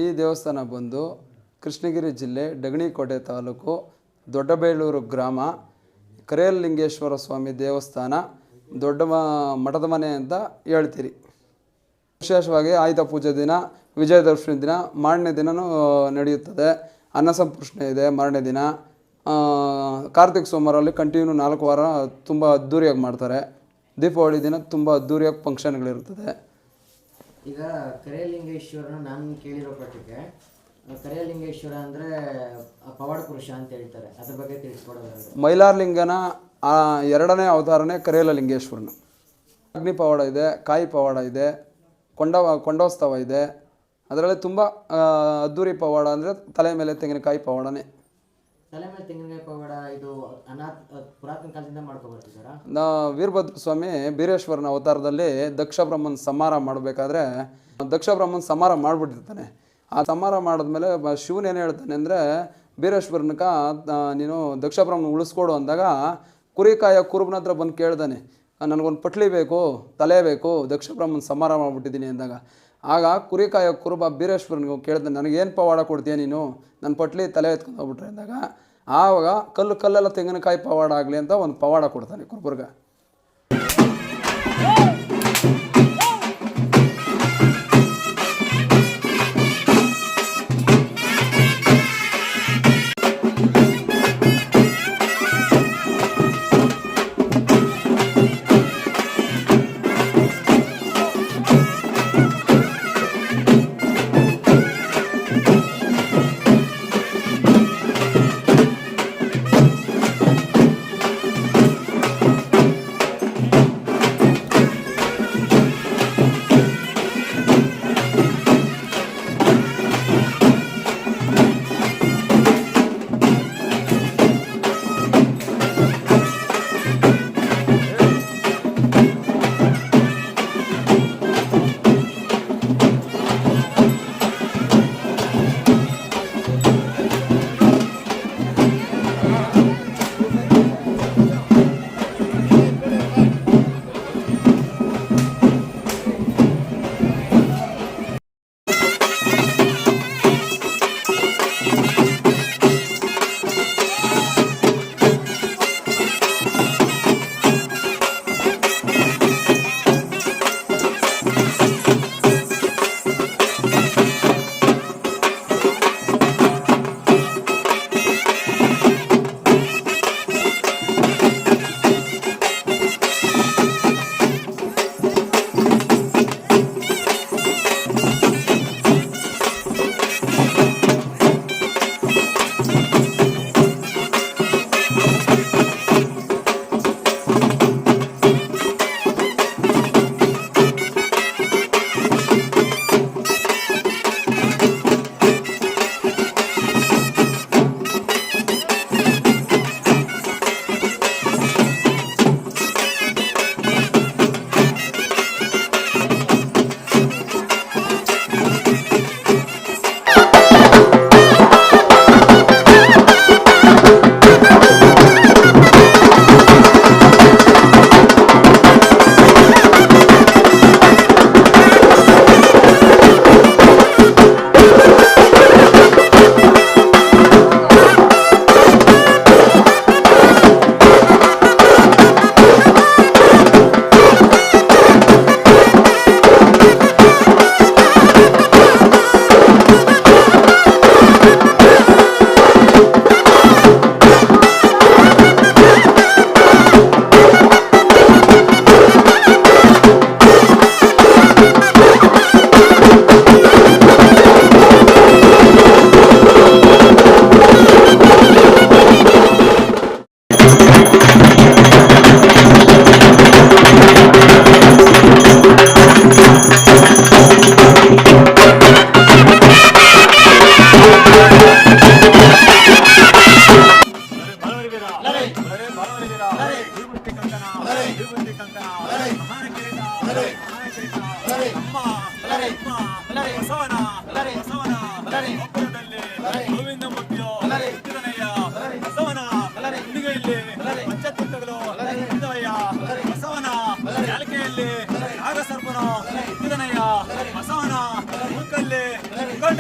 ಈ ದೇವಸ್ಥಾನ ಬಂದು ಕೃಷ್ಣಗಿರಿ ಜಿಲ್ಲೆ ಡಗಣಿಕೋಟೆ ತಾಲೂಕು ದೊಡ್ಡಬೇಳೂರು ಗ್ರಾಮ ಕರೇಲಿಂಗೇಶ್ವರ ಸ್ವಾಮಿ ದೇವಸ್ಥಾನ ದೊಡ್ಡ ಮಠದ ಮನೆ ಅಂತ ಹೇಳ್ತೀರಿ. ವಿಶೇಷವಾಗಿ ಆಯುಧ ಪೂಜೆ ದಿನ, ವಿಜಯದಶಮಿ ದಿನ, ಮಾರನೇ ದಿನವೂ ನಡೆಯುತ್ತದೆ. ಅನ್ನಸಂಪೃಷ್ಣೆ ಇದೆ ಮಾರನೇ ದಿನ. ಕಾರ್ತಿಕ ಸೋಮವಾರಲ್ಲಿ ಕಂಟಿನ್ಯೂ 4 ವಾರ ತುಂಬ ಅದ್ದೂರಿಯಾಗಿ ಮಾಡ್ತಾರೆ. ದೀಪಾವಳಿ ದಿನ ತುಂಬ ಅದ್ದೂರಿಯಾಗಿ ಫಂಕ್ಷನ್ಗಳಿರ್ತದೆ. ಈಗ ಕರೇಲಿಂಗೇಶ್ವರನ ನಾನು ಕೇಳಿರೋ ಪಟ್ಟಿಗೆ ಕರೇಲಿಂಗೇಶ್ವರ ಅಂದರೆ ಪವಾಡ ಪುರುಷ ಅಂತ ಹೇಳ್ತಾರೆ, ಅದ್ರ ಬಗ್ಗೆ ತಿಳಿಸ್ಕೊಡೋದಾದ್ರೆ. ಮೈಲಾರಲಿಂಗನ 2ನೇ ಅವತಾರನೇ ಕರೇಲಲಿಂಗೇಶ್ವರನ. ಅಗ್ನಿ ಪವಾಡ ಇದೆ, ಕಾಯಿ ಪವಾಡ ಇದೆ, ಕೊಂಡೋತ್ಸವ ಇದೆ. ಅದರಲ್ಲಿ ತುಂಬ ಅದ್ದೂರಿ ಪವಾಡ ಅಂದರೆ ತಲೆ ಮೇಲೆ ತೆಂಗಿನಕಾಯಿ ಪವಾಡನೇ. ತಲೆ ಮೇಲೆ ತೆಂಗಿನಕಾಯಿ ಪವಾಡ ಇದು ಪುರಾತನ ಕಾಲದಿಂದ ಮಾಡ್ಕೊಬರ್ತಿದ್ದಾರಾ? ವೀರಭದ್ರ ಸ್ವಾಮಿ ಬೀರೇಶ್ವರನ ಅವತಾರದಲ್ಲಿ ದಕ್ಷ ಬ್ರಹ್ಮನ್ ಸಂಹಾರ ಮಾಡಬೇಕಾದ್ರೆ ದಕ್ಷ ಬ್ರಹ್ಮನ್ ಸಂಹಾರ ಮಾಡಿಬಿಟ್ಟಿರ್ತಾನೆ. ಆ ಸಂಹಾರ ಮಾಡಿದ್ಮೇಲೆ ಶಿವನ್ ಏನು ಹೇಳ್ತಾನೆ ಅಂದರೆ, ಬೀರೇಶ್ವರನಕ ನೀನು ದಕ್ಷ ಬ್ರಹ್ಮನ್ ಉಳಿಸ್ಕೊಡು ಅಂದಾಗ ಕುರಿಕಾಯ ಕುರುಬನ ಹತ್ರ ಬಂದು ಕೇಳ್ದಾನೆ, ನನಗೊಂದು ಪಟ್ಲಿ ಬೇಕು, ತಲೆ ಬೇಕು, ದಕ್ಷ ಬ್ರಹ್ಮನ್ ಸಂಹಾರ ಮಾಡಿಬಿಟ್ಟಿದ್ದೀನಿ ಅಂದಾಗ ಆಗ ಕುರಿಕಾಯ ಕುರುಬ ಬೀರೇಶ್ವರನಿಗೆ ಕೇಳ್ತಾನೆ, ನನಗೇನು ಪವಾಡ ಕೊಡ್ತೀಯ ನೀನು, ನನ್ನ ಪಟ್ಲಿ ತಲೆ ಎತ್ಕೊಂಡು ಹೋಗ್ಬಿಟ್ರೆ ಅಂದಾಗ ಆವಾಗ ಕಲ್ಲೆಲ್ಲ ತೆಂಗಿನಕಾಯಿ ಪವಾಡ ಆಗಲಿ ಅಂತ ಒಂದು ಪವಾಡ ಕೊಡ್ತಾನೆ ಕುರುಬರ್ಗ.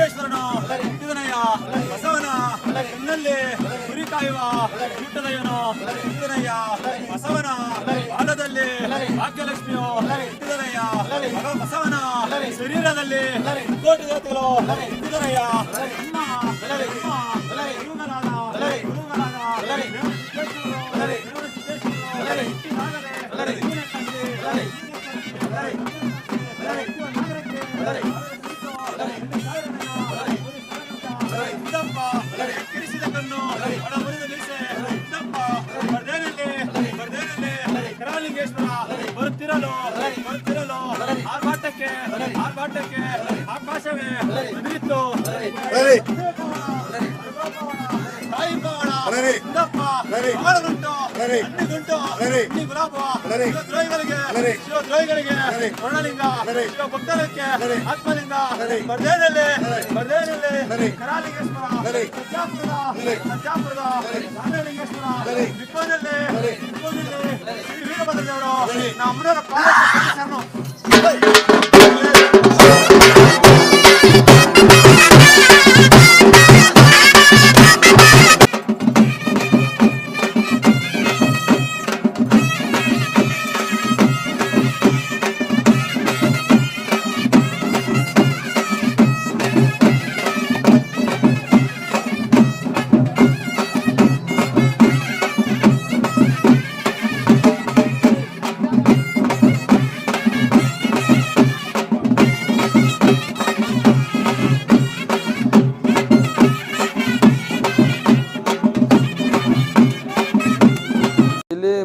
ಬಸವನ ಬಸವನ ಕಣ್ಣಲ್ಲಿ ಗುರಿ ಕಾಯುವ ಕೂಟದಯ್ಯನು ಇದ್ದನಯ್ಯ. ಬಸವನ ಬಾಲದಲ್ಲಿ ಭಾಗ್ಯಲಕ್ಷ್ಮಿಯು ಇದ್ದನಯ್ಯ. ಬಸವನ ಶರೀರದಲ್ಲಿ ಕೋಟಿ ದೇವತೆಗಳು ಇದ್ದನಯ್ಯ. ಕಿರಿಸಿದ ಕಣ್ಣು ಒಳ ಮುರಿದ ಮೀಸೆ ಇದ್ದಪ್ಪ ಬರ್ದೇನಲ್ಲಿ ಕರಾಲಿಂಗೇಶ್ವರ ಬರುತ್ತಿರಲು ಆರ್ಭಾಟಕ್ಕೆ ಆಕಾಶವೇ ಎದುರಿತ್ತು. ತಾಯಿ ಪವಾಡ ಇದ್ದಪ್ಪ ಬಾಳಗುಂಟು ಹಣ್ಣಿಗುಂಟು ಹಣ್ಣಿ ಗುಲಾಬ ಶಿವದ್ರೋಹಿಗಳಿಗೆ ವರ್ಣಲಿಂಗ ಶಿವ ಭಕ್ತರಿಗೆ ಆತ್ಮಲಿಂಗ ಬರ್ದೇನಲ್ಲಿ ಕರಾಲಿಂಗೇಶ್ವರ ಸಜ್ಜಾಪುರದ ರಾಮಲಿಂಗೇಶ್ವರ ವಿಕ್ಕೋನಲ್ಲಿ ಶ್ರೀ ವೀರಭದ್ರ ದೇವರು ನಮ್ಮೂರ ಶರಣು.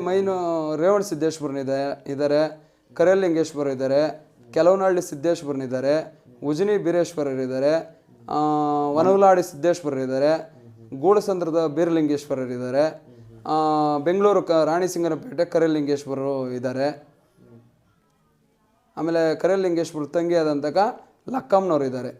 ಮೈನು ರೇವಣ ಸಿದ್ದೇಶ್ವರನಿದ್ದಾರೆ, ಕರೇಲಿಂಗೇಶ್ವರ ಇದ್ದಾರೆ, ಕೆಲವನಹಳ್ಳಿ ಸಿದ್ದೇಶ್ವರನಿದ್ದಾರೆ, ಉಜಿನಿ ಬೀರೇಶ್ವರರಿದ್ದಾರೆ, ವನವಲಾಡಿ ಸಿದ್ದೇಶ್ವರರಿದ್ದಾರೆ, ಗೂಡಸಂದ್ರದ ಬೀರಲಿಂಗೇಶ್ವರರಿದ್ದಾರೆ, ಬೆಂಗಳೂರು ರಾಣಿಸಿಂಗನಪೇಟೆ ಕರೇಲಿಂಗೇಶ್ವರರು ಇದ್ದಾರೆ. ಆಮೇಲೆ ಕರೇಲಿಂಗೇಶ್ವರ ತಂಗಿಯಾದಂತಹ ಲಕ್ಕಮ್ಮನವರು ಇದ್ದಾರೆ.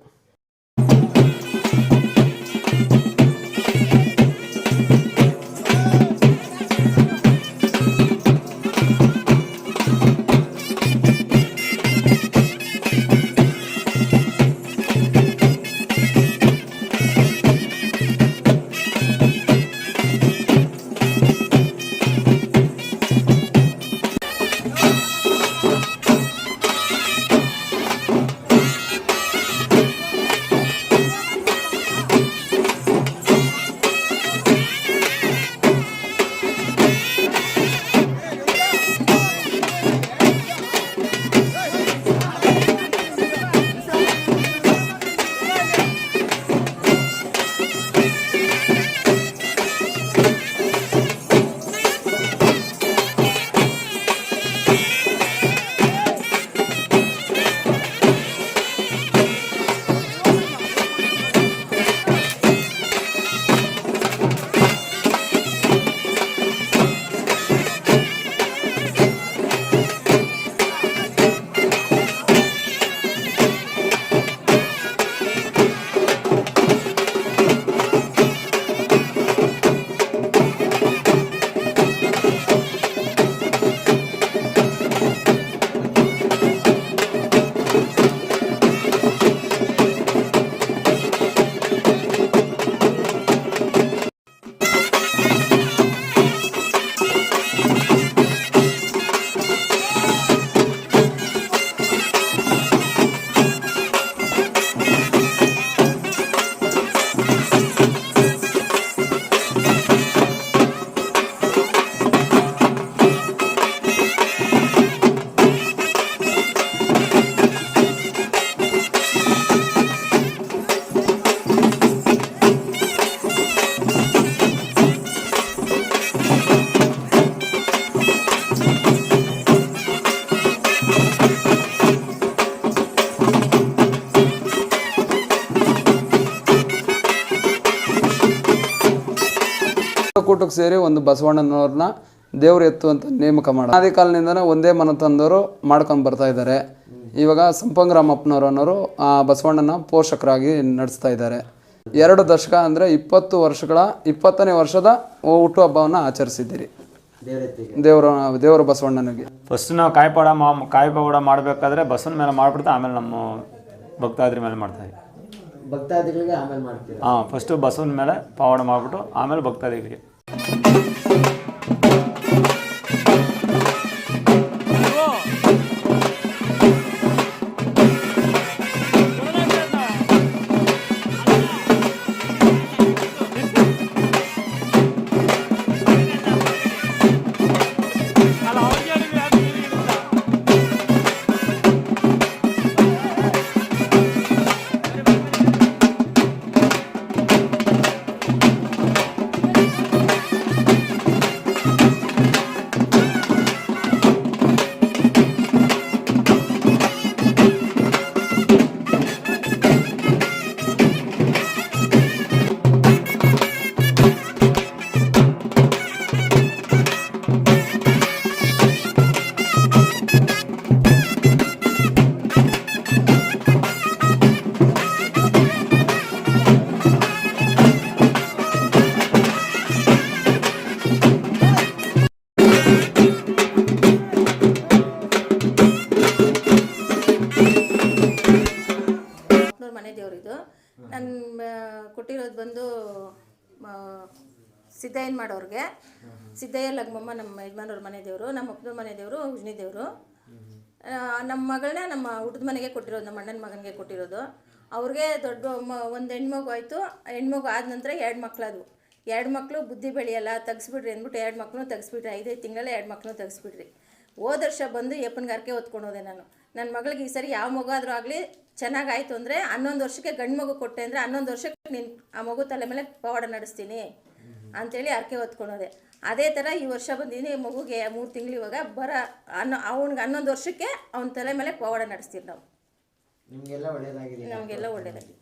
ಕೂಟಕ್ಕೆ ಸೇರಿ ಒಂದು ಬಸವಣ್ಣನವ್ರನ್ನ ದೇವ್ರು ಎತ್ತು ಅಂತ ನೇಮಕ ಮಾಡಿ ಆದಿ ಕಾಲದಿಂದನೇ ಒಂದೇ ಮನತಂದವರು ಮಾಡ್ಕೊಂಡು ಬರ್ತಾ ಇದ್ದಾರೆ. ಇವಾಗ ಸಂಪಂಗ್ರಾಮಪ್ಪನವರು ಅನ್ನೋರು ಆ ಬಸವಣ್ಣನ ಪೋಷಕರಾಗಿ ನಡೆಸ್ತಾ ಇದ್ದಾರೆ. 2 ದಶಕ ಅಂದರೆ 20 ವರ್ಷಗಳ 20ನೇ ವರ್ಷದ ಹುಟ್ಟುಹಬ್ಬವನ್ನು ಆಚರಿಸಿದ್ದೀರಿ ದೇವರ ಬಸವಣ್ಣನಿಗೆ. ಫಸ್ಟ್ ನಾವು ಕಾಯಿ ಪವಾಡ ಮಾಡಬೇಕಾದ್ರೆ ಬಸವನ ಮೇಲೆ ಮಾಡಿಬಿಡ್ತಾ ಆಮೇಲೆ ನಮ್ಮ ಭಕ್ತಾದ್ರಿ ಮೇಲೆ ಮಾಡ್ತಾಯಿದ್ವಿ. ಭಕ್ತಾದಿಗಳಿಗೆ ಆಮೇಲೆ ಮಾಡ್ತೀರಾ? ಹಾಂ, ಫಸ್ಟು ಬಸವನ ಮೇಲೆ ಪವಾಡ ಮಾಡಿಬಿಟ್ಟು ಆಮೇಲೆ ಭಕ್ತಾದಿಗಳಿಗೆ. ಮನೆ ದೇವ್ರಿದು. ನಾನು ಕೊಟ್ಟಿರೋದು ಬಂದು ಸಿದ್ದಯ್ಯನ ಮಾಡೋರಿಗೆ. ಸಿದ್ದಯ್ಯ ಲಗ್ಮಮ್ಮ ನಮ್ಮ ಯಜಮಾನವ್ರ ಮನೆ ದೇವರು, ನಮ್ಮ ಅಪ್ಪನ ಮನೆ ದೇವರು ಉಜ್ನಿ ದೇವರು. ನಮ್ಮ ಮಗಳನ್ನ ನಮ್ಮ ಹುಟ್ಟಿದ ಮನೆಗೆ ಕೊಟ್ಟಿರೋದು, ನಮ್ಮ ಅಣ್ಣನ ಮಗನಿಗೆ ಕೊಟ್ಟಿರೋದು. ಅವ್ರಿಗೆ ದೊಡ್ಡ ಒಂದು ಹೆಣ್ಮಗು ಆಯಿತು. ಹೆಣ್ಮಗು ಆದ ನಂತರ 2 ಮಕ್ಕಳದು. 2 ಮಕ್ಕಳು ಬುದ್ಧಿ ಬೆಳೆಯಲ್ಲ, ತೆಗ್ಸ್ಬಿಡ್ರಿ ಅಂದ್ಬಿಟ್ಟು 2 ಮಕ್ಕಳು ತೆಗ್ಸ್ಬಿಟ್ರಿ. 5 ತಿಂಗಳೇ 2 ಮಕ್ಕಳು ತೆಗ್ಸ್ಬಿಟ್ರಿ. ಹೋದ ವರ್ಷ ಬಂದು ಯಪ್ಪನಿಗಾರಕ್ಕೆ ಹೊತ್ಕೊಂಡೋದೆ ನಾನು. ನನ್ನ ಮಗಳಿಗೆ ಈ ಸರಿ ಯಾವ ಮಗು ಆದರೂ ಆಗಲಿ ಚೆನ್ನಾಗಾಯಿತು ಅಂದರೆ 11 ವರ್ಷಕ್ಕೆ ಗಂಡು ಮಗು ಕೊಟ್ಟೆ ಅಂದರೆ 11 ವರ್ಷಕ್ಕೆ ನೀನು ಆ ಮಗು ತಲೆ ಮೇಲೆ ಪವಾಡ ನಡೆಸ್ತೀನಿ ಅಂಥೇಳಿ ಅರ್ಕೆ ಹೊತ್ಕೊಳೋದೆ. ಅದೇ ಥರ ಈ ವರ್ಷ ಬಂದಿದ್ದೀನಿ. ಮಗುಗೆ 3 ತಿಂಗಳು ಇವಾಗ ಅವ್ನಿಗೆ 11 ವರ್ಷಕ್ಕೆ ಅವನ ತಲೆ ಮೇಲೆ ಪವಾಡ ನಡೆಸ್ತೀವಿ ನಾವು. ನಿಮಗೆಲ್ಲ ಒಳ್ಳೇದಾಗಿದೆ. ನಮಗೆಲ್ಲ ಒಳ್ಳೇದಾಗಿದೆ.